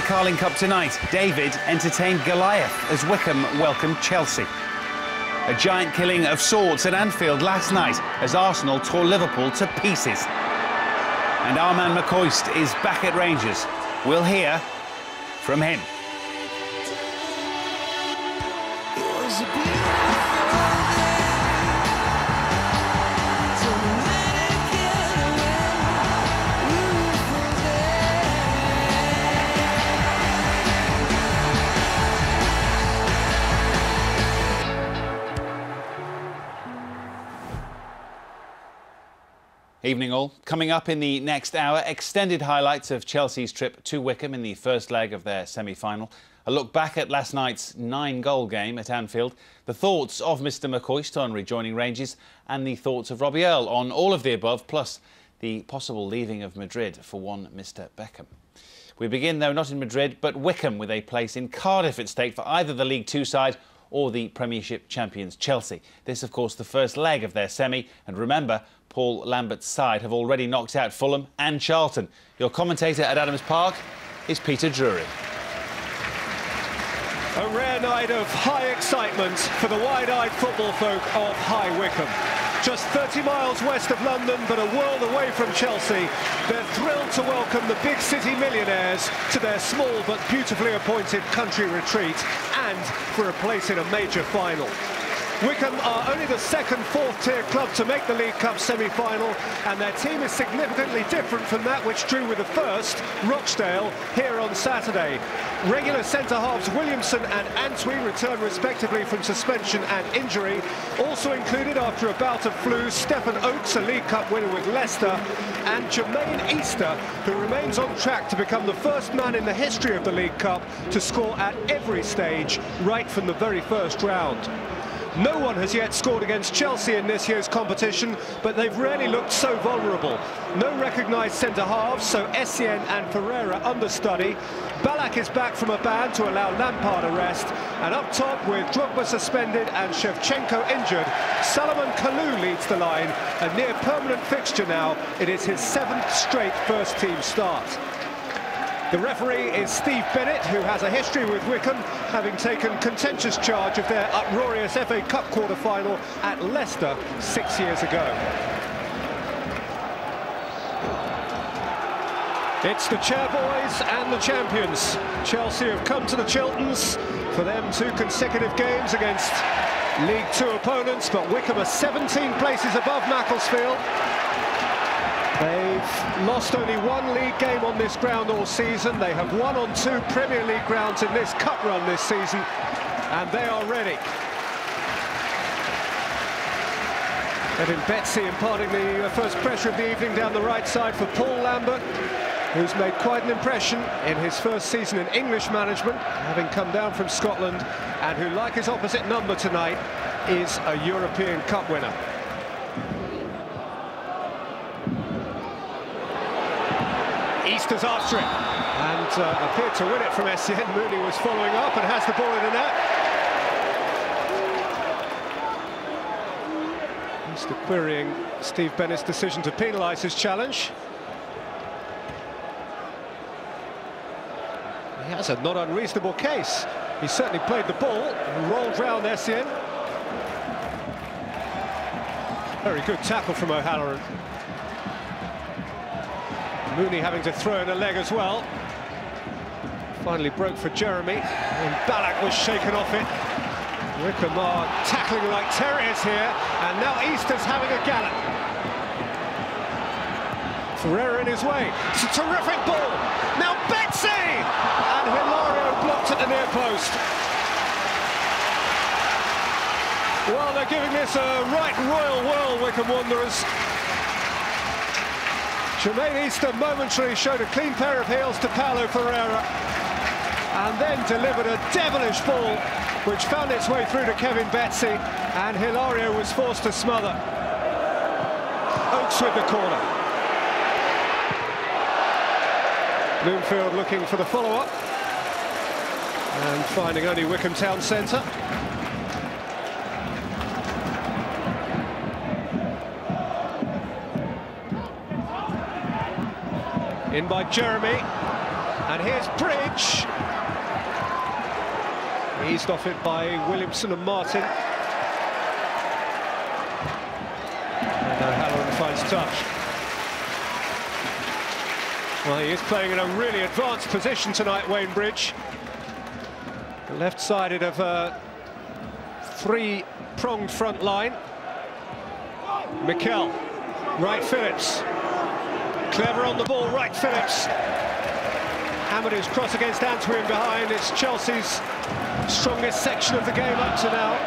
Carling Cup tonight, David entertained Goliath as Wycombe welcomed Chelsea. A giant killing of sorts at Anfield last night as Arsenal tore Liverpool to pieces. And our man McCoist is back at Rangers. We'll hear from him. Evening all. Coming up in the next hour, extended highlights of Chelsea's trip to Wycombe in the first leg of their semi-final. A look back at last night's 9-goal game at Anfield. The thoughts of Mr McCoist on rejoining Rangers and the thoughts of Robbie Earle on all of the above, plus the possible leaving of Madrid for one Mr Beckham. We begin, though, not in Madrid, but Wycombe, with a place in Cardiff at stake for either the League Two side or the Premiership champions Chelsea. This, of course, the first leg of their semi. And remember, Paul Lambert's side have already knocked out Fulham and Charlton. Your commentator at Adams Park is Peter Drury. A rare night of high excitement for the wide-eyed football folk of High Wycombe. Just 30 miles west of London, but a world away from Chelsea, they're thrilled to welcome the big city millionaires to their small but beautifully appointed country retreat and for a place in a major final. Wycombe are only the second, fourth-tier club to make the League Cup semi-final, and their team is significantly different from that which drew with the first, Rochdale, here on Saturday. Regular centre-halves Williamson and Antwi return respectively from suspension and injury. Also included after a bout of flu, Stephen Oates, a League Cup winner with Leicester, and Jermaine Easter, who remains on track to become the first man in the history of the League Cup to score at every stage, right from the very first round. No one has yet scored against Chelsea in this year's competition, but they've rarely looked so vulnerable. No recognised centre-halves, so Essien and Ferreira understudy. Ballack is back from a ban to allow Lampard a rest. And up top, with Drogba suspended and Shevchenko injured, Salomon Kalou leads the line, a near-permanent fixture now. It is his 7th straight first-team start. The referee is Steve Bennett, who has a history with Wycombe, having taken contentious charge of their uproarious FA Cup quarter-final at Leicester 6 years ago. It's the chairboys and the champions. Chelsea have come to the Chilterns for them 2 consecutive games against League Two opponents, but Wycombe are 17 places above Macclesfield. They've lost only 1 league game on this ground all season. They have won on 2 Premier League grounds in this cup run this season, and they are ready. Kevin Betsy imparting the first pressure of the evening down the right side for Paul Lambert, who's made quite an impression in his first season in English management, having come down from Scotland, and who, like his opposite number tonight, is a European Cup winner. Easter's after it, and appeared to win it from Essien. Mooney was following up and has the ball in the net. Easter querying Steve Bennett's decision to penalise his challenge. He has a not unreasonable case. He certainly played the ball and rolled round Essien. Very good tackle from O'Halloran. Mooney having to throw in a leg as well. Finally broke for Jeremy, and Ballack was shaken off it. Wycombe are tackling like terriers here, and now Easter's having a gallop. Ferreira in his way. It's a terrific ball. Now Betsy! And Hilario blocked at the near post. Well, they're giving this a right royal whirl, Wycombe Wanderers. Jermaine Easter momentarily showed a clean pair of heels to Paulo Ferreira, and then delivered a devilish ball which found its way through to Kevin Betsy, and Hilario was forced to smother. Oates with the corner. Bloomfield looking for the follow-up, and finding only Wycombe Town Centre. In by Jeremy. And here's Bridge. Eased off it by Williamson and Martin. And O'Halloran finds touch. Well, he is playing in a really advanced position tonight, Wayne Bridge. Left-sided of a three-pronged front line. Mikel, Wright Phillips. Clever on the ball, Wright Phillips. Hamadou's cross against Antwi behind. It's Chelsea's strongest section of the game up to now.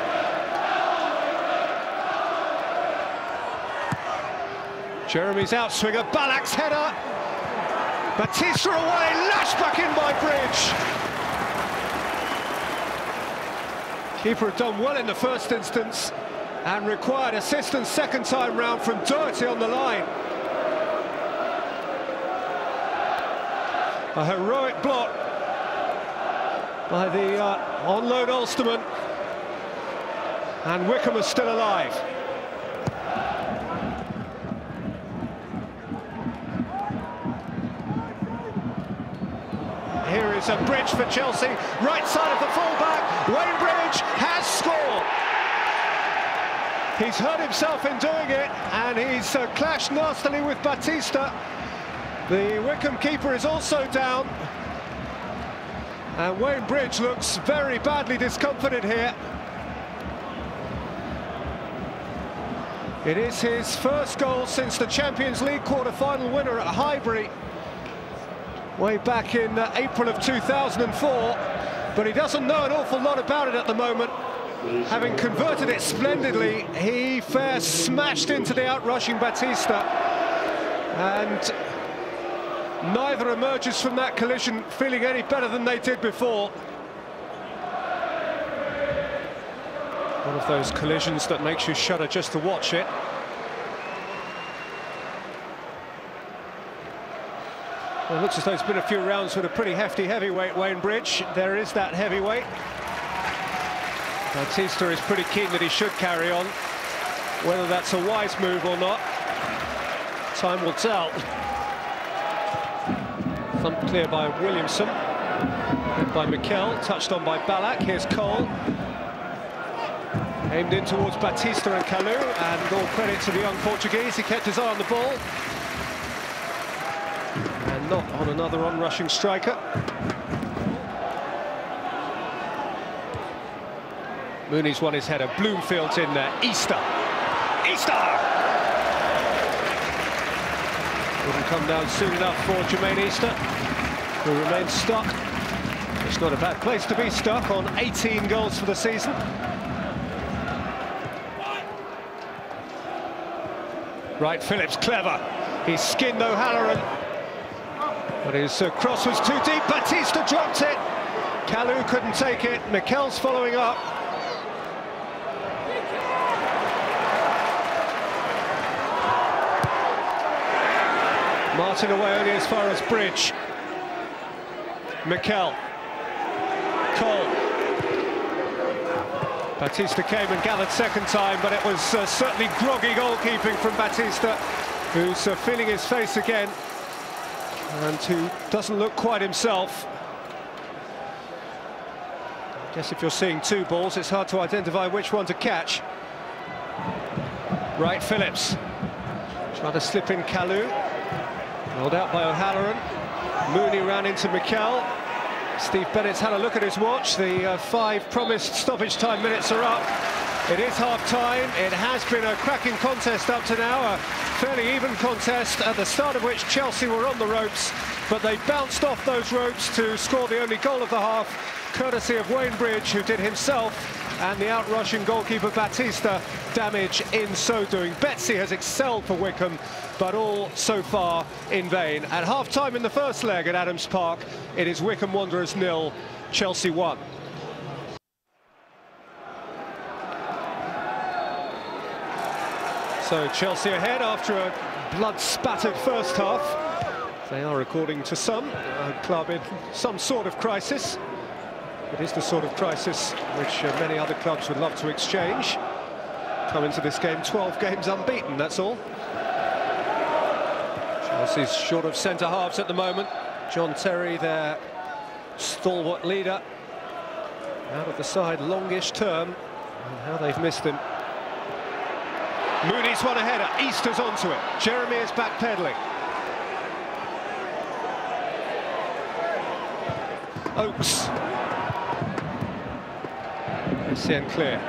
Jeremy's outswinger, Ballack's header. Batista away, lashed back in by Bridge. Keeper had done well in the first instance and required assistance second time round from Doherty on the line. A heroic block by the on-loan Ulsterman, and Wycombe is still alive. Here is a Bridge for Chelsea, right side of the fullback. Wayne Bridge has scored. He's hurt himself in doing it, and he's clashed nastily with Batista. The Wycombe keeper is also down, and Wayne Bridge looks very badly discomfited here. It is his first goal since the Champions League quarter-final winner at Highbury way back in April of 2004, but he doesn't know an awful lot about it at the moment. Having converted it splendidly, he fair smashed into the out-rushing Batista, and neither emerges from that collision feeling any better than they did before. One of those collisions that makes you shudder just to watch it. Well, it looks as though it's been a few rounds with a pretty hefty heavyweight, Wayne Bridge. There is that heavyweight. Batista is pretty keen that he should carry on. Whether that's a wise move or not, time will tell. Thumped clear by Williamson, hit by Mikel, touched on by Ballack. Here's Cole. Aimed in towards Batista and Kalu, and all credit to the young Portuguese. He kept his eye on the ball. And not on another on-rushing striker. Mooney's won his header. Bloomfield's in there. Easter! Wouldn't come down soon enough for Jermaine Easter, who remains stuck. It's not a bad place to be stuck on 18 goals for the season. Wright Phillips, clever. He skinned O'Halloran, but his cross was too deep. Batista dropped it. Kalu couldn't take it. Mikel's following up. Martin away only as far as Bridge. Mikel. Cole. Batista came and gathered second time, but it was certainly groggy goalkeeping from Batista, who's feeling his face again, and who doesn't look quite himself. I guess if you're seeing two balls, it's hard to identify which one to catch. Wright Phillips. Trying to slip in Kalu. Rolled out by O'Halloran. Mooney ran into Mikel. Steve Bennett's had a look at his watch. The 5 promised stoppage time minutes are up. It is half-time. It has been a cracking contest up to now, a fairly even contest, at the start of which Chelsea were on the ropes, but they bounced off those ropes to score the only goal of the half, courtesy of Wayne Bridge, who did himself and the out-rushing goalkeeper Batista damage in so doing. Betsy has excelled for Wycombe, but all so far in vain. At half-time in the first leg at Adams Park, it is Wycombe Wanderers 0, Chelsea 1. So Chelsea ahead after a blood-spattered first half. They are, according to some, a club in some sort of crisis. It is the sort of crisis which many other clubs would love to exchange. Come into this game 12 games unbeaten, that's all. Chelsea's short of centre-halves at the moment. John Terry, their stalwart leader, out of the side longish term, and how they've missed him. Mooney's won a header, Easter's onto it, Jermaine is backpedaling. Oakes. Essien clear.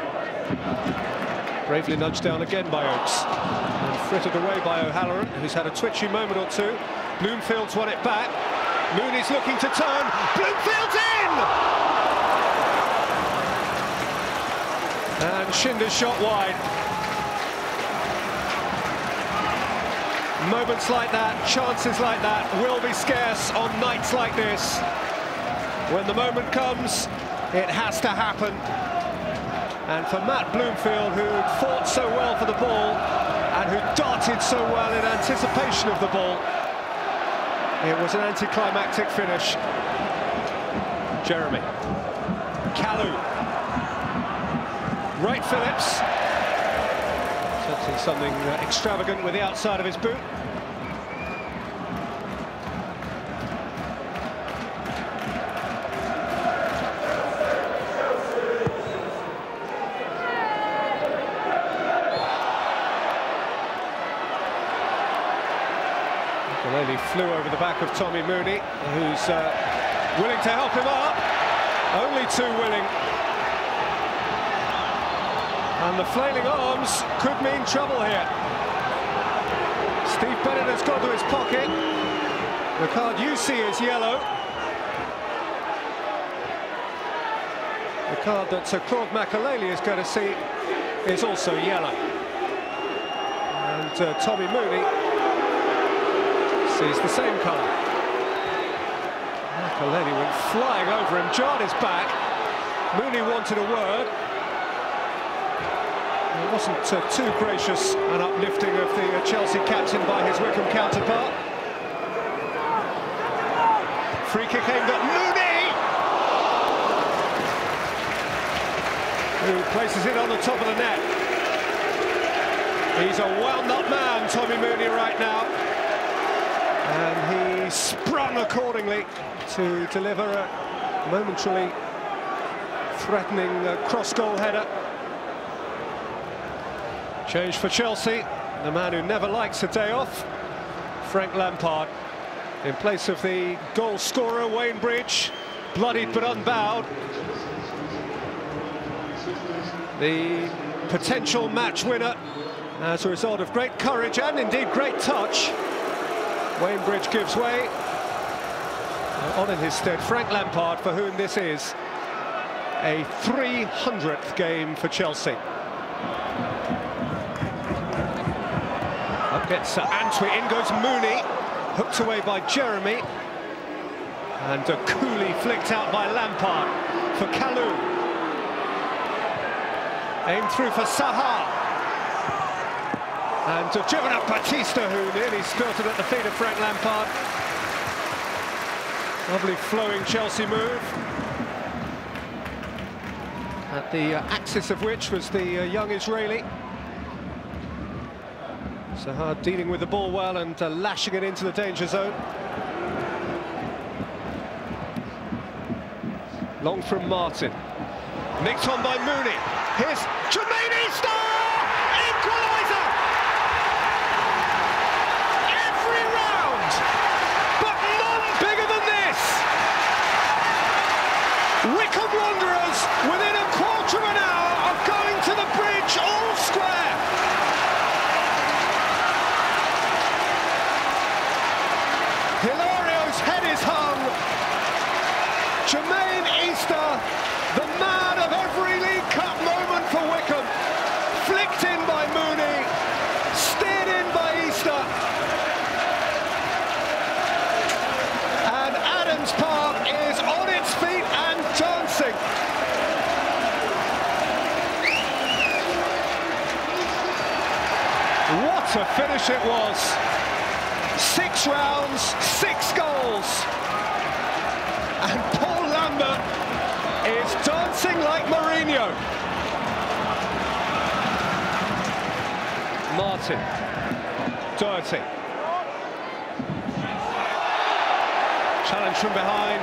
Bravely nudged down again by Oakes. And frittered away by O'Halloran, who's had a twitchy moment or two. Bloomfield's won it back. Mooney's looking to turn. Bloomfield's in! And Schinder's shot wide. Moments like that, chances like that will be scarce on nights like this. When the moment comes, it has to happen. And for Matt Bloomfield, who fought so well for the ball and who darted so well in anticipation of the ball, it was an anticlimactic finish. Jeremy. Kalu. Wright Phillips. Attempting something extravagant with the outside of his boot. He flew over the back of Tommy Mooney, who's willing to help him up. Only too willing. And the flailing arms could mean trouble here. Steve Bennett has gone to his pocket. The card you see is yellow. The card that Claude Makelele is going to see is also yellow. And Tommy Mooney sees the same colour. Makelele went flying over him, jarred his back. Mooney wanted a word. It wasn't too gracious an uplifting of the Chelsea captain by his Wycombe counterpart. Free kick aimed at Mooney, who places it on the top of the net. He's a wound-up man, Tommy Mooney, right now. And he sprung accordingly to deliver a momentarily threatening cross-goal header. Change for Chelsea, the man who never likes a day off, Frank Lampard, in place of the goal scorer, Wayne Bridge, bloodied but unbowed. The potential match winner as a result of great courage and indeed great touch. Wayne Bridge gives way. On in his stead, Frank Lampard, for whom this is a 300th game for Chelsea. Up gets Antwi, in goes Mooney, hooked away by Jeremy. And coolly flicked out by Lampard for Kalu. Aimed through for Saha. And driven up Batista, who nearly spilted at the feet of Frank Lampard. Lovely flowing Chelsea move. At the axis of which was the young Israeli. Saha dealing with the ball well and lashing it into the danger zone. Long from Martin. Nicked on by Mooney. Here's Jermaine Easter! Equaliser! Every round, but none bigger than this! Wycombe Wanderers within a quarter of an hour of going to the bridge all square. Hilario's head is hung. Jermaine Easter, the man of every League Cup moment for Wycombe, flicked in by Mooney, steered in by Easter, and Adams Park is on its feet and dancing. What a finish it was. 6 rounds, 6 goals. And Paul Lambert is dancing like Mourinho. Martin, Doherty. Challenge from behind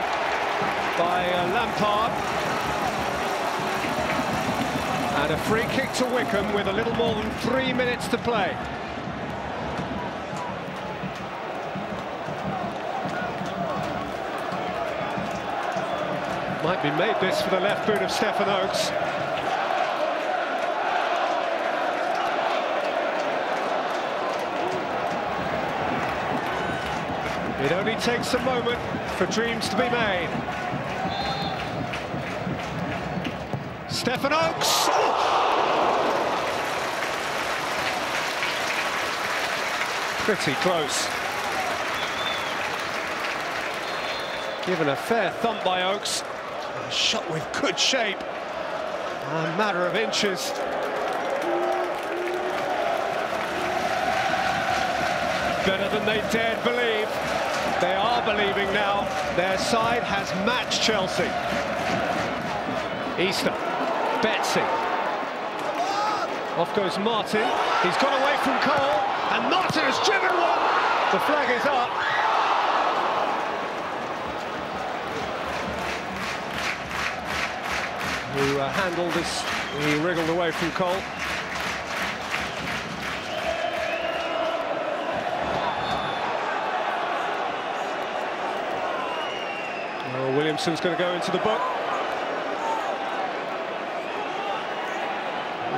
by Lampard. And a free kick to Wycombe with a little more than 3 minutes to play. Might be made this for the left boot of Stephen Oakes. It only takes a moment for dreams to be made. Stephen Oakes! Pretty close. Given a fair thump by Oakes. A shot with good shape. A matter of inches. Better than they dared believe. They are believing now. Their side has matched Chelsea. Easter. Betsy. Off goes Martin. He's got away from Cole, and Martin has driven one. The flag is up. Who handled this? He wriggled away from Cole. Oh, Williamson's going to go into the book.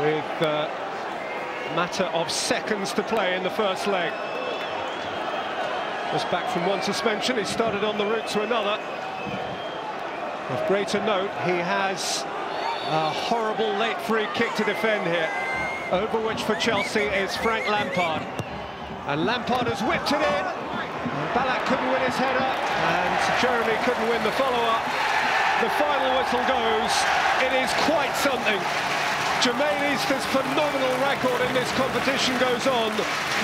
With a matter of seconds to play in the first leg. Just back from one suspension, he started on the route to another. Of greater note, he has a horrible late free kick to defend here, over which for Chelsea is Frank Lampard. And Lampard has whipped it in. Ballack couldn't win his header, and Jermaine couldn't win the follow-up. The final whistle goes. It is quite something. Jermaine Easter's phenomenal record in this competition goes on.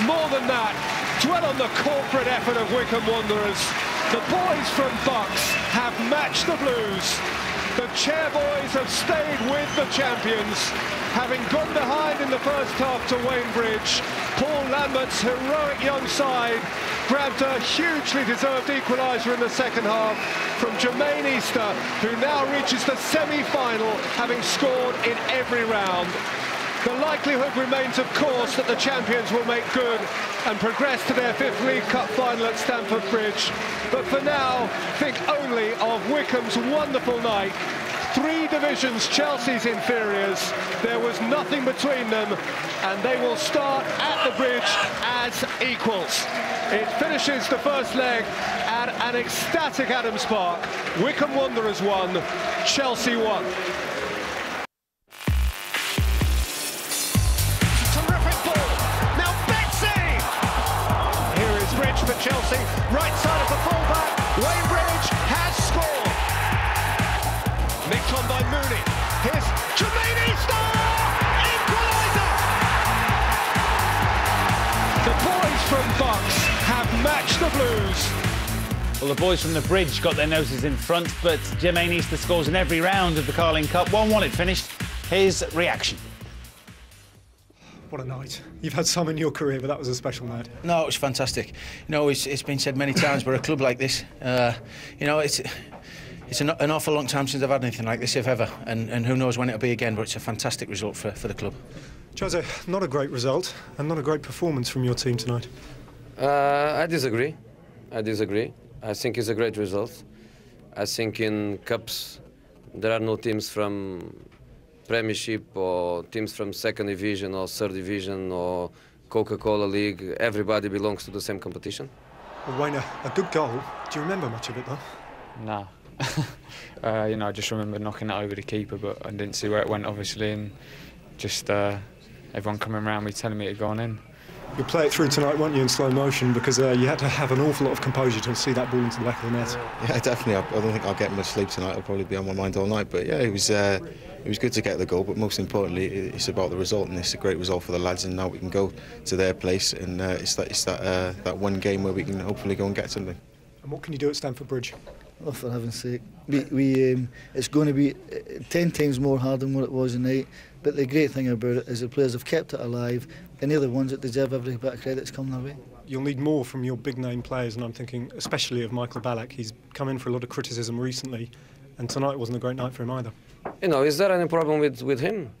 More than that, dwell on the corporate effort of Wycombe Wanderers. The boys from Bucks have matched the Blues. The Chairboys have stayed with the champions, having gone behind in the first half to Wainbridge. Paul Lambert's heroic young side grabbed a hugely deserved equaliser in the second half from Jermaine Easter, who now reaches the semi-final, having scored in every round. The likelihood remains, of course, that the champions will make good and progress to their 5th League Cup final at Stamford Bridge. But for now, think only of Wycombe's wonderful night. 3 divisions Chelsea's inferiors. There was nothing between them, and they will start at the bridge as equals. It finishes the first leg at an ecstatic Adams Park. Wycombe Wanderers 1, Chelsea 1. Terrific ball. Now Betsy! Here is Bridge for Chelsea. Right side of the fullback. Wainbridge has scored. Nicked on by Mooney. Here's Jermaine Easter! Equaliser! The boys from Bucks have matched the Blues. Well, the boys from the bridge got their noses in front, but Jermaine Easter scores in every round of the Carling Cup. 1-1 it finished. His reaction. What a night. You've had some in your career, but that was a special night. No, it was fantastic. You know, it's been said many times, we're a club like this. You know, it's an awful long time since I've had anything like this, if ever, and who knows when it'll be again, but it's a fantastic result for the club. Jose, not a great result and not a great performance from your team tonight. I disagree. I think it's a great result. I think in Cups there are no teams from Premiership or teams from 2nd Division or 3rd Division or Coca-Cola League. Everybody belongs to the same competition. Well, Wayne, a good goal. Do you remember much of it, though? No. You know, I just remember knocking it over the keeper, but I didn't see where it went, obviously, and just everyone coming around me telling me it had gone in. You'll play it through tonight, won't you, in slow motion, because you had to have an awful lot of composure to see that ball into the back of the net. Yeah, definitely. I don't think I'll get much sleep tonight. I'll probably be on my mind all night. But yeah, it was good to get the goal. But most importantly, it's about the result, and it's a great result for the lads. And now we can go to their place, and it's that one game where we can hopefully go and get something. And what can you do at Stamford Bridge? Oh, for heaven's sake. It's going to be 10 times more hard than what it was tonight, but the great thing about it is the players have kept it alive. any other ones that deserve every bit of credit that's come their way. You'll need more from your big-name players, and I'm thinking especially of Michael Ballack. He's come in for a lot of criticism recently, and tonight wasn't a great night for him either. You know, is there any problem with him?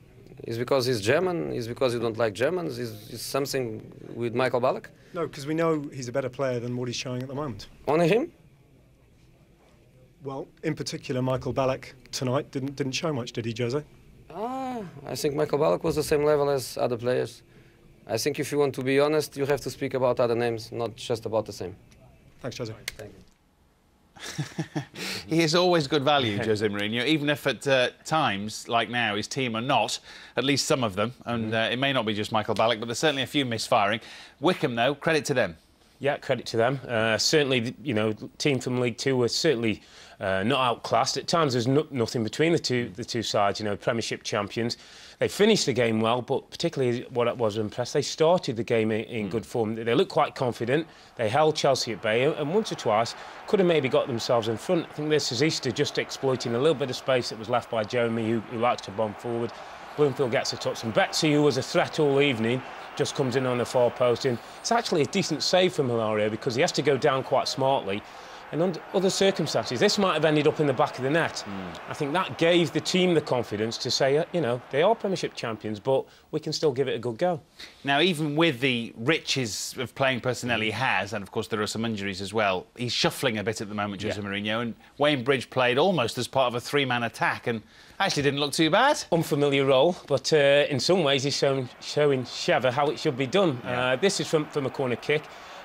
Is because he's German? Is because you don't like Germans? Is something with Michael Ballack? No, because we know he's a better player than what he's showing at the moment. Only him? Well, in particular, Michael Ballack tonight didn't show much, did he, Jose? I think Michael Ballack was the same level as other players. I think if you want to be honest, you have to speak about other names, not just about the same. Thanks, Jose. Thank you. He is always good value, Jose Mourinho, even if at times, like now, his team are not, at least some of them, and it may not be just Michael Ballack, but there's certainly a few misfiring. Wycombe, though, credit to them. Yeah, credit to them. Certainly, you know, team from League Two were certainly not outclassed. At times, there's nothing between the two sides. You know, Premiership champions. They finished the game well, but particularly what I was impressed, they started the game in good form. They looked quite confident. They held Chelsea at bay, and once or twice could have maybe got themselves in front. I think this is Easter just exploiting a little bit of space that was left by Jermaine, who likes to bomb forward. Bloomfield gets a touch, and Betsy, who was a threat all evening, just comes in on the far post. And it's actually a decent save from Hilario because he has to go down quite smartly. And under other circumstances, this might have ended up in the back of the net. I think that gave the team the confidence to say, you know, they are Premiership champions, but we can still give it a good go. Now, even with the riches of playing personnel he has, and of course there are some injuries as well, he's shuffling a bit at the moment, Jose Mourinho, and Wayne Bridge played almost as part of a three-man attack and actually didn't look too bad. Unfamiliar role, but in some ways he's showing Sheva how it should be done. This is from a corner kick.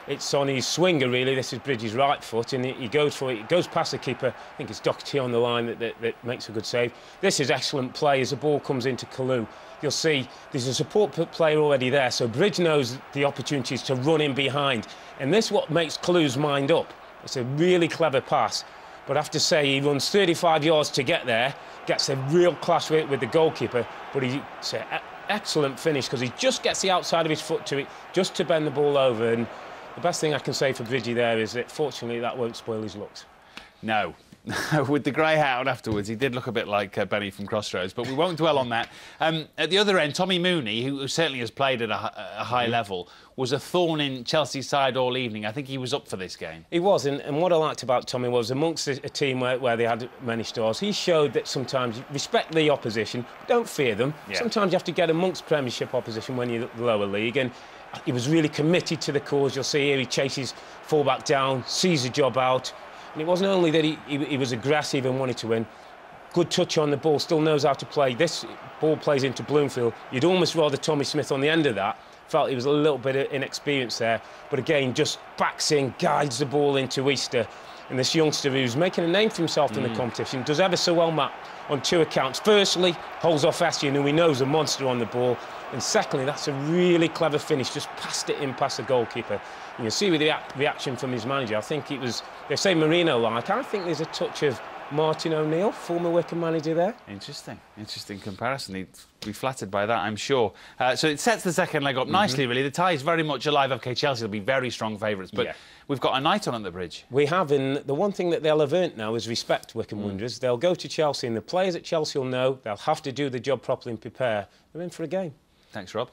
It's on his swinger, really. This is Bridges' right foot, and he goes for it. It goes past the keeper. I think it's Doherty on the line that makes a good save. This is excellent play as the ball comes into Kalou. You'll see there's a support player already there, so Bridge knows the opportunities to run in behind. And this is what makes Kalou's mind up. It's a really clever pass. But I have to say, he runs 35 yards to get there, gets a real clash with the goalkeeper, but it's an excellent finish because he just gets the outside of his foot to it, just to bend the ball over. And the best thing I can say for Bridgie there is that, fortunately, that won't spoil his looks. No. With the grey hat on afterwards, he did look a bit like Benny from Crossroads, but we won't dwell on that. At the other end, Tommy Mooney, who certainly has played at a high level, was a thorn in Chelsea's side all evening. I think he was up for this game. He was, and what I liked about Tommy was, amongst a team where they had many stars, he showed that sometimes you respect the opposition, don't fear them. Sometimes you have to get amongst Premiership opposition when you're the lower league, and he was really committed to the cause. You'll see here he chases full-back down, sees the job out. And it wasn't only that he was aggressive and wanted to win, good touch on the ball, still knows how to play. This ball plays into Bloomfield. You'd almost rather Tommy Smith on the end of that. Felt he was a little bit of inexperienced there. But again, just backs in, guides the ball into Easter. And this youngster who's making a name for himself in the competition, does ever so well, Matt, on two accounts. Firstly, holds off Essien, who he knows a monster on the ball. And secondly, that's a really clever finish, just passed it in past the goalkeeper. And you'll see with the reaction from his manager, I think it was, they say Mourinho-like, I think there's a touch of Martin O'Neill, former Wycombe manager there. Interesting comparison. He'd be flattered by that, I'm sure. So it sets the second leg up nicely, really. The tie is very much alive. OK, Chelsea will be very strong favourites, but we've got a night on at the Bridge. We have, and the one thing that they'll have earned now is respect, Wycombe Wanderers. They'll go to Chelsea, and the players at Chelsea will know they'll have to do the job properly and prepare. They're in for a game. Thanks, Rob.